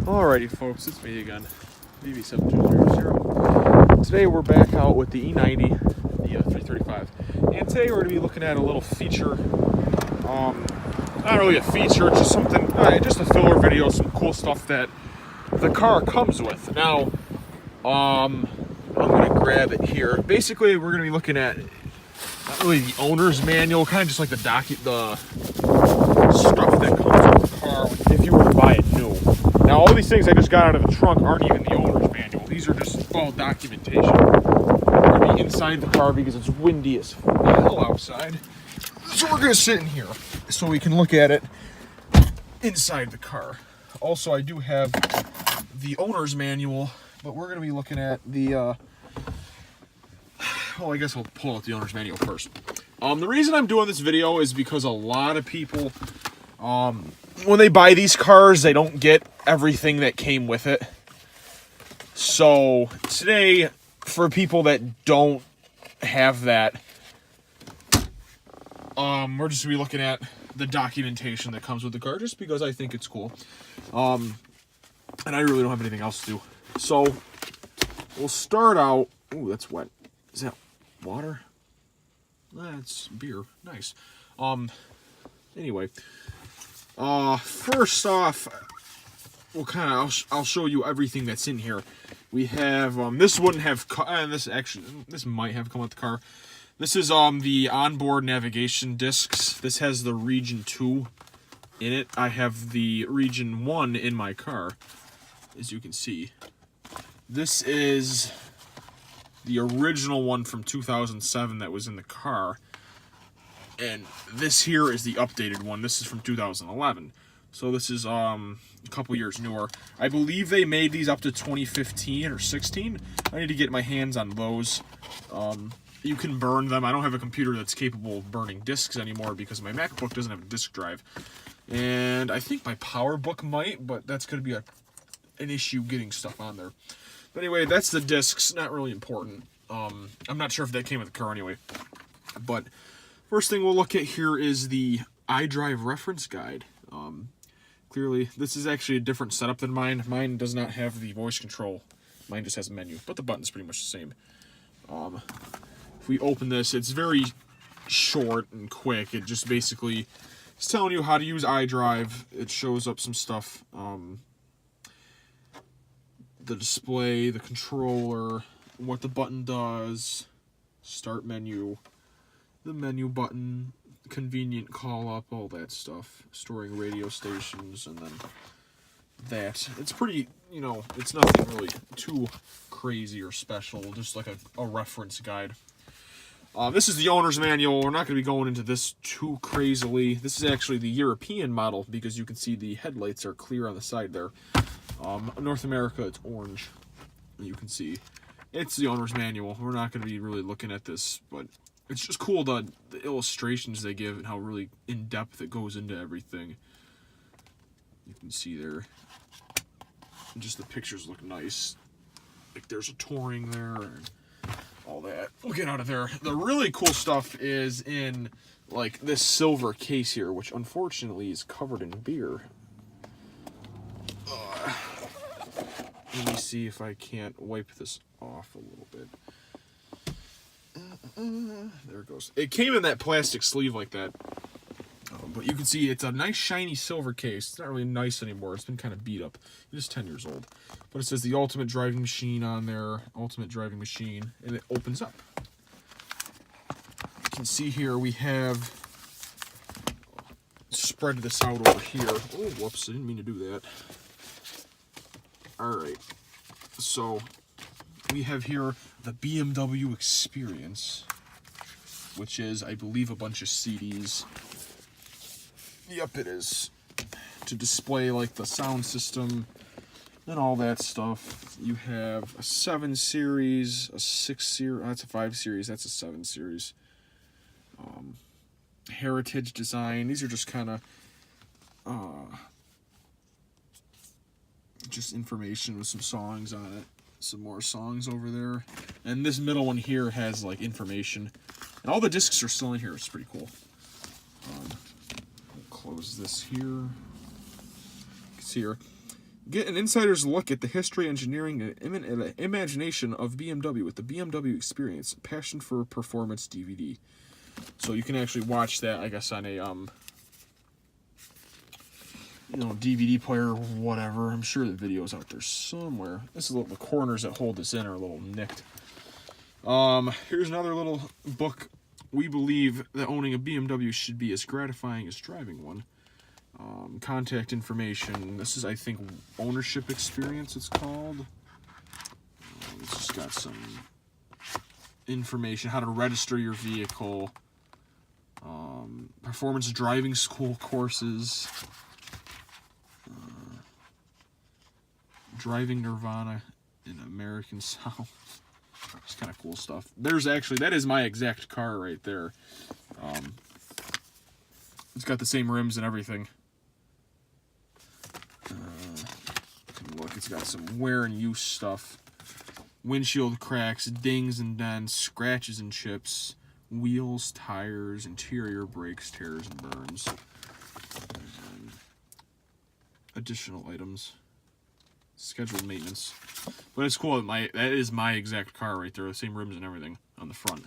Alrighty folks, it's me again, BB7200. Today we're back out with the E90, the 335, and today we're going to be looking at a little feature, not really a feature, just something, just a filler video, some cool stuff that the car comes with. Now, I'm going to grab it here. Basically, we're going to be looking at, not really the owner's manual, kind of just like the stuff that comes with the car if you were to buy it new. Now, all these things I just got out of the trunk aren't even the owner's manual. These are just all documentation. We're going to be inside the car because it's windy as hell outside. So we're going to sit in here so we can look at it inside the car. Also, I do have the owner's manual, but we're going to be looking at the... well, I guess I'll pull out the owner's manual first. The reason I'm doing this video is because a lot of people... when they buy these cars, they don't get everything that came with it. So today, for people that don't have that, we're just gonna be looking at the documentation that comes with the car, just because I think it's cool. And I really don't have anything else to do. So we'll start out. Ooh, that's wet. Is that water? That's beer. Nice. Anyway. First off, I'll show you everything that's in here. We have, this wouldn't have, this might have come with the car. This is, the onboard navigation discs. This has the Region 2 in it. I have the Region 1 in my car, as you can see. This is the original one from 2007 that was in the car. And this here is the updated one. This is from 2011. So this is a couple years newer. I believe they made these up to 2015 or 16. I need to get my hands on those. You can burn them. I don't have a computer that's capable of burning discs anymore because my MacBook doesn't have a disk drive. And I think my PowerBook might, but that's going to be an issue getting stuff on there. But anyway, that's the discs. Not really important. I'm not sure if that came with the car anyway. But... first thing we'll look at here is the Idrive reference guide. Clearly, this is actually a different setup than mine. Mine does not have the voice control. Mine just has a menu, but the button's pretty much the same. If we open this, it's very short and quick. It just basically is telling you how to use Idrive. It shows up some stuff. The display, the controller, what the button does, start menu, the menu button, convenient call up, all that stuff, storing radio stations, and then that. It's pretty, it's nothing really too crazy or special, just like a reference guide. This is the owner's manual. We're not going to be going into this too crazily. This is actually the European model because you can see the headlights are clear on the side there. North America, it's orange. You can see it's the owner's manual. We're not going to be really looking at this, but it's just cool the illustrations they give and how really in-depth it goes into everything. You can see there. Just the pictures look nice. Like there's a touring there and all that. We'll get out of there. The really cool stuff is in like this silver case here, which unfortunately is covered in beer. Let me see if I can't wipe this off a little bit. There it goes. It came in that plastic sleeve like that. But you can see it's a nice shiny silver case. It's not really nice anymore. It's been kind of beat up. It is 10 years old. But it says the Ultimate Driving Machine on there. Ultimate Driving Machine. And it opens up. You can see here we have... spread this out over here. Oh, whoops. I didn't mean to do that. Alright. So... we have here the BMW Experience, which is, I believe, a bunch of CDs. Yep, it is. To display, like, the sound system and all that stuff. You have a 7 series, a 6 series, that's a 5 series, that's a 7 series. Heritage design. These are just kind of, just information with some songs on it. Some more songs over there. And this middle one here has like information. And all the discs are still in here. It's pretty cool. We'll close this here. You can see here. Get an insider's look at the history, engineering, and imagination of BMW with the BMW Experience, Passion for Performance DVD. So you can actually watch that, I guess, on a DVD player or whatever. I'm sure the video's out there somewhere. This is the corners that hold this in are a little nicked. Here's another little book. We believe that owning a BMW should be as gratifying as driving one. Contact information. This is, I think, ownership experience, it's called. It's just got some information, how to register your vehicle, performance driving school courses, driving Nirvana in American South. It's kind of cool stuff. There's actually, that is my exact car right there. It's got the same rims and everything. Look, it's got some wear and use stuff. Windshield cracks, dings and dents, scratches and chips, wheels, tires, interior brakes, tears and burns. Additional items. Scheduled maintenance. But it's cool. That is my exact car right there. The same rims and everything on the front.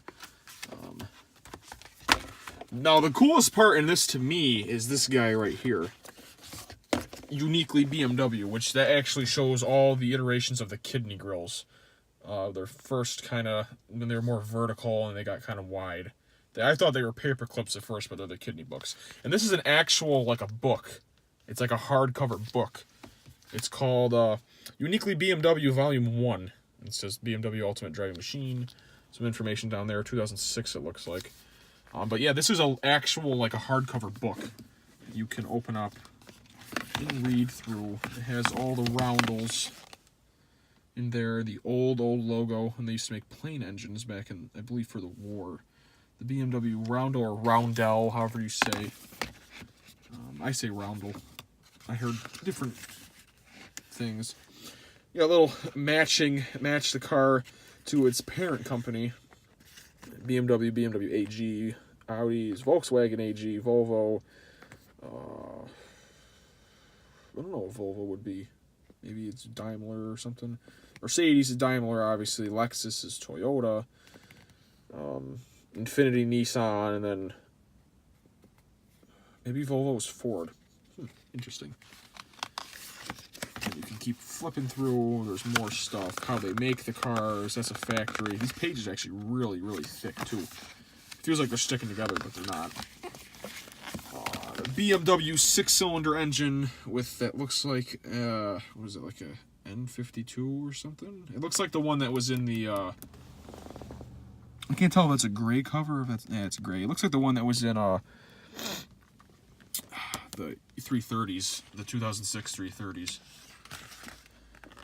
Now, the coolest part in this to me is this guy right here. Uniquely BMW, which that actually shows all the iterations of the kidney grills. Their first kind of, when they were more vertical and they got kind of wide. I thought they were paper clips at first, but they're the kidney books. And this is an actual, like a book. It's like a hardcover book. It's called Uniquely BMW Volume 1. It says BMW Ultimate Driving Machine. Some information down there, 2006 it looks like. But yeah, this is an actual, like a hardcover book. You can open up and read through. It has all the roundels in there, the old logo, and they used to make plane engines back in, I believe, for the war. The BMW roundel or roundel, however you say. I say roundel. I heard different things. Yeah, a little match the car to its parent company. BMW AG, Audi's, Volkswagen AG, Volvo. I don't know what Volvo would be. Maybe it's Daimler or something. Mercedes is Daimler, obviously. Lexus is Toyota. Infiniti, Nissan, and then maybe Volvo is Ford. Interesting. And you can keep flipping through. There's more stuff. How they make the cars. That's a factory. These pages are actually really, really thick, too. It feels like they're sticking together, but they're not. BMW 6-cylinder engine with that looks like, what is it, like a N52 or something? It looks like the one that was in the, I can't tell if that's a gray cover or if that's, it's gray. It looks like the one that was in, the 330s, the 2006 330s.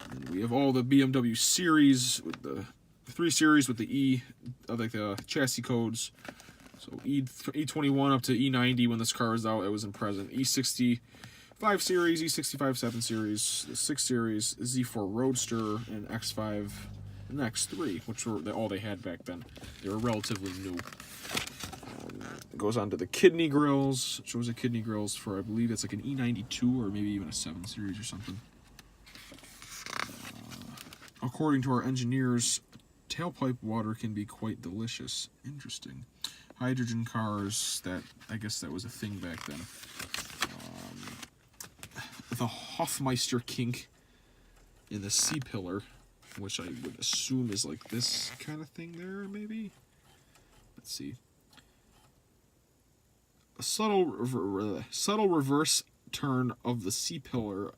And we have all the BMW series, with the 3 series with the like the chassis codes. So E21 up to E90 when this car was out, it was in present. E65 series, E65 7 series, the 6 series, Z4 Roadster, and X5 and X3, which were all they had back then. They were relatively new. It goes on to the kidney grills. It shows the kidney grills for, I believe it's like an E92 or maybe even a 7 series or something. According to our engineers, tailpipe water can be quite delicious. Interesting. Hydrogen cars, that I guess that was a thing back then. The Hofmeister kink in the C-pillar, which I would assume is like this kind of thing there, maybe? Let's see. A subtle reverse turn of the C-pillar.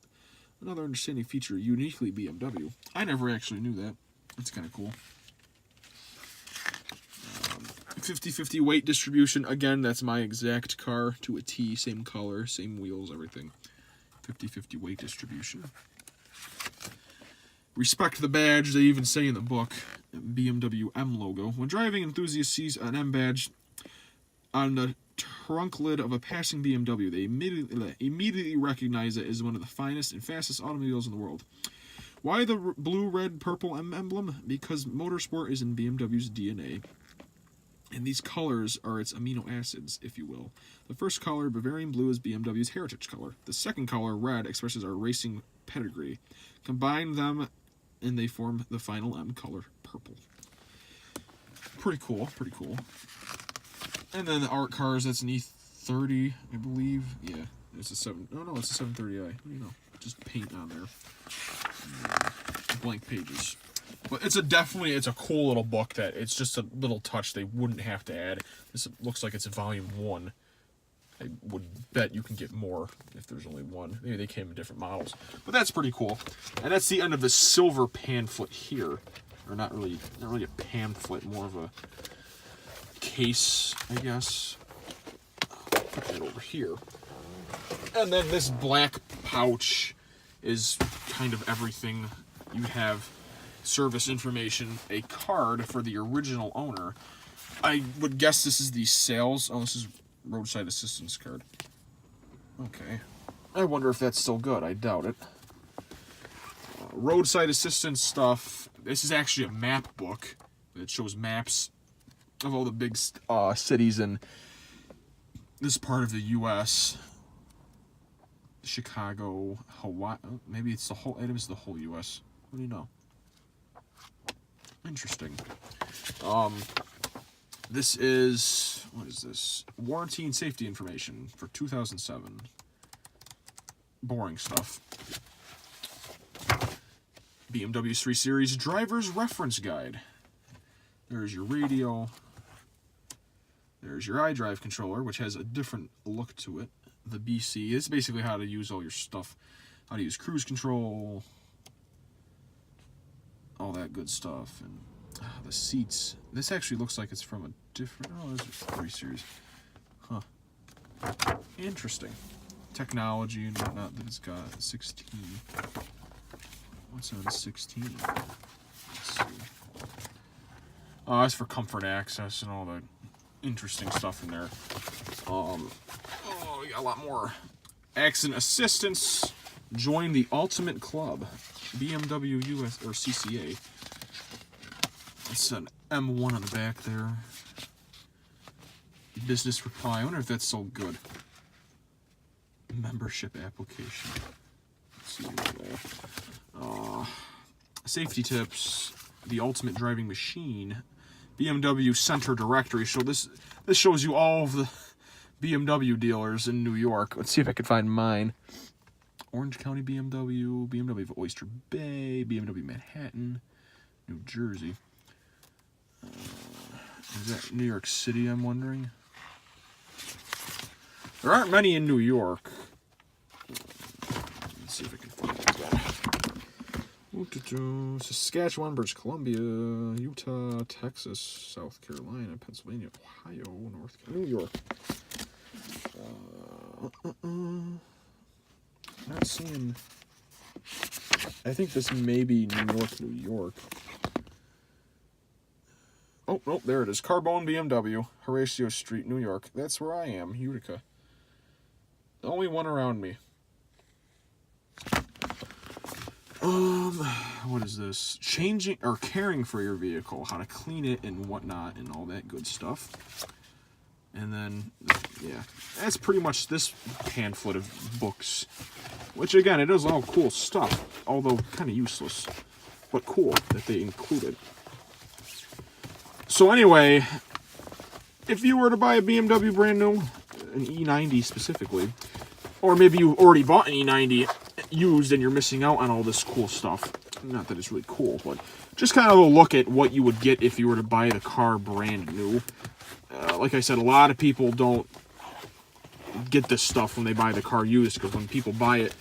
Another understanding feature, uniquely BMW. I never actually knew that. That's kind of cool. 50-50 weight distribution. Again, that's my exact car to a T. Same color, same wheels, everything. 50-50 weight distribution. Respect the badge, they even say in the book. BMW M Logo. When driving enthusiast sees an M badge on the trunk lid of a passing BMW, they immediately recognize it as one of the finest and fastest automobiles in the world. Why the blue, red, purple M emblem? Because motorsport is in BMW's DNA. And these colors are its amino acids, if you will. The first color, Bavarian blue, is BMW's heritage color. The second color, red, expresses our racing pedigree. Combine them, and they form the final M color, purple. Pretty cool, pretty cool. And then the art cars, that's an E30, I believe. Yeah, it's a 7. Oh no, it's a 730i. What do you know? Just paint on there. Blank pages. But it's a cool little book that it's just a little touch they wouldn't have to add. This looks like it's a volume 1. I would bet you can get more if there's only one. Maybe they came in different models. But that's pretty cool. And that's the end of the silver pamphlet here. Or not really a pamphlet, more of a case, I guess. Put that over here. And then this black pouch is kind of everything. You have service information, a card for the original owner. I would guess this is the sales. Oh, this is roadside assistance card. Okay. I wonder if that's still good. I doubt it. Roadside assistance stuff. This is actually a map book that shows maps of all the big cities in this part of the U.S. Chicago, Hawaii. Oh, maybe it's the whole. It is the whole U.S. What do you know? Interesting. This is, what is this? Warranty and safety information for 2007. Boring stuff. BMW 3 Series Driver's Reference Guide. There's your radio. There's your Idrive controller, which has a different look to it. The BC. It's basically how to use all your stuff. How to use cruise control. All that good stuff. And the seats. This actually looks like it's from a different... Oh, this is 3 Series. Huh. Interesting. Technology and whatnot that it's got. 16. What's on 16? Let's see. Oh, that's for comfort access and all that interesting stuff in there. Oh, we got a lot more. Accident assistance. Join the Ultimate Club. BMW US or CCA. It's an M1 on the back there. Business reply. I wonder if that's still good. Membership application. Let's see there. Safety tips. The Ultimate Driving Machine. BMW Center Directory. So this shows you all of the BMW dealers in New York. Let's see if I can find mine. Orange County BMW, BMW of Oyster Bay, BMW Manhattan, New Jersey. Is that New York City, I'm wondering? There aren't many in New York. Let's see if I can find that. Saskatchewan, British Columbia, Utah, Texas, South Carolina, Pennsylvania, Ohio, North Carolina, New York. Not seeing... I think this may be New York, New York. Oh, nope, there it is. Carbone BMW, Horatio Street, New York. That's where I am, Utica. The only one around me. What is this? Changing or caring for your vehicle, how to clean it and whatnot and all that good stuff. And then, yeah, that's pretty much this pamphlet of books. Which, again, it is all cool stuff, although kind of useless. But cool that they included. So anyway, if you were to buy a BMW brand new, an E90 specifically, or maybe you already bought an E90 used and you're missing out on all this cool stuff. Not that it's really cool, but just kind of a look at what you would get if you were to buy the car brand new. Like I said, a lot of people don't get this stuff when they buy the car used, because when people buy it,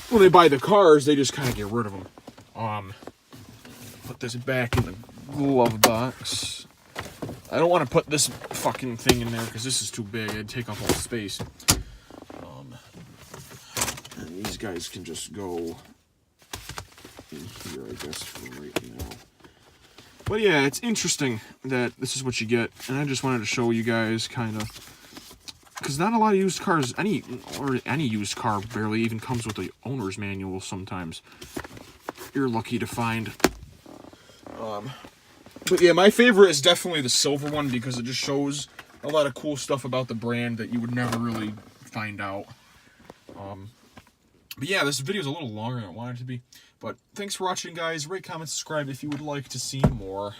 when they buy the cars, they just kind of get rid of them. Put this back in the glove box. I don't want to put this fucking thing in there because this is too big. It'd take up all the space. And these guys can just go in here, I guess, for right now. But yeah, it's interesting that this is what you get, and I just wanted to show you guys kind of, because not a lot of used cars, any used car barely even comes with the owner's manual sometimes. You're lucky to find. But yeah, my favorite is definitely the silver one because it just shows a lot of cool stuff about the brand that you would never really find out. But yeah, this video is a little longer than I wanted it to be. But thanks for watching, guys. Rate, comment, subscribe if you would like to see more.